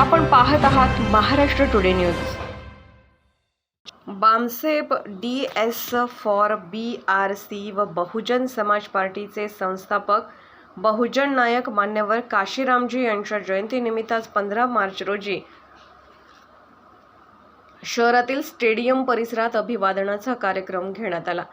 आपण पाहत आहात Maharashtra today news. BAMCEF DS for BRC व बहुजन समाज पार्टीचे संस्थापक बहुजन नायक मान्यवर काशीरामजी यांच्या जयंतीनिमित्त आज 15 मार्च रोजी शहरातील स्टेडियम परिसरात अभिवादनाचा कार्यक्रम घेण्यात आला।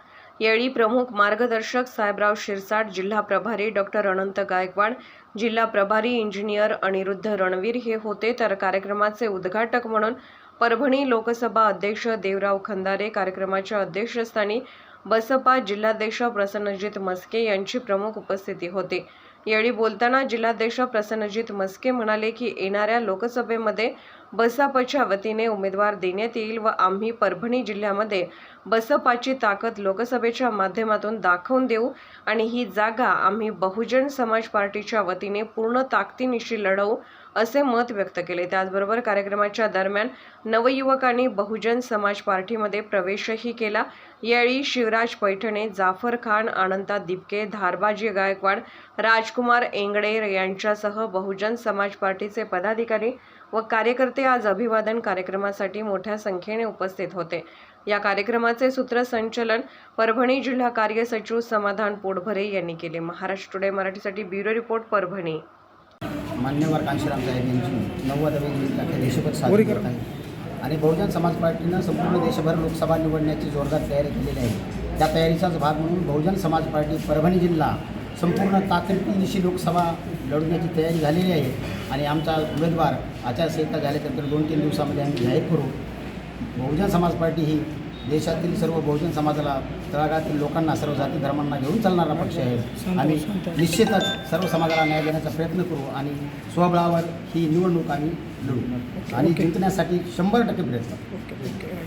यावेळी प्रमुख मार्गदर्शक साहेबराव शिरसाट, जिल्हा प्रभारी डॉक्टर अनंत गायकवाड, जिल्हा प्रभारी इंजिनियर अनिरुद्ध रणवीर हे होते। तर कार्यक्रमाचे उद्घाटक म्हणून परभणी लोकसभा अध्यक्ष देवराव खंदारे, कार्यक्रमाच्या अध्यक्षस्थानी बसपा जिल्हाध्यक्ष प्रसन्नजीत मस्के यांची प्रमुख उपस्थिती होती। यावेळी बोलताना जिल्हाध्यक्ष प्रसन्नजीत मस्के म्हणाले की येणाऱ्या लोकसभेमध्ये बसपाच्या वतीने उमेदवार देण्यात येईल व आम्ही परभणी जिल्ह्यामध्ये बसपाची ताकद लोकसभेच्या माध्यमातून दाखवून देऊ आणि ही जागा आम्ही बहुजन समाज पार्टीच्या वतीने पूर्ण ताकदीनिशी लढवू असे मत व्यक्त केले। त्याचबरोबर कार्यक्रमाच्या दरम्यान नवयुवकांनी बहुजन समाज पार्टीमध्ये प्रवेशही केला। यावेळी शिवराज पैठणे, जाफर खान, अनंता दिपके, धारबाजी गायकवाड, राजकुमार एंगडे यांच्यासह बहुजन समाज पार्टीचे पदाधिकारी व कार्यकर्ते आज अभिवादन कार्यक्रमासाठी मोठ्या संख्येने उपस्थित होते। या कार्यक्रमाचे सूत्रसंचालन परभणी जिल्हा कार्य सचिव समाधान पोटभरे यांनी केले। महाराष्ट्र टुडे मराठीसाठी ब्युरो रिपोर्ट, परभणी। मान्यवर काशीराम साहेब यांची 90वी देशभर साजरी करत आहे आणि बहुजन समाज पार्टीनं संपूर्ण देशभर लोकसभा निवडण्याची जोरदार तयारी केलेली आहे। त्या तयारीचाच भाग म्हणून बहुजन समाज पार्टी परभणी जिल्हा संपूर्ण ताकदीनिशी लोकसभा लढवण्याची तयारी झालेली आहे आणि आमचा उमेदवार आचारसंहिता झाल्यानंतर 2-3 दिवसामध्ये आम्ही जाहीर करू। बहुजन समाज पार्टी ही देशातील सर्व बहुजन समाजाला, तळागाळातील लोकांना, सर्व जाती धर्मांना घेऊन चालणारा पक्ष आहे। आम्ही निश्चितच सर्व समाजाला न्याय देण्याचा प्रयत्न करू आणि स्वबळावर ही निवडणूक आम्ही लढू आणि जिंकण्यासाठी 100% प्रयत्न करू।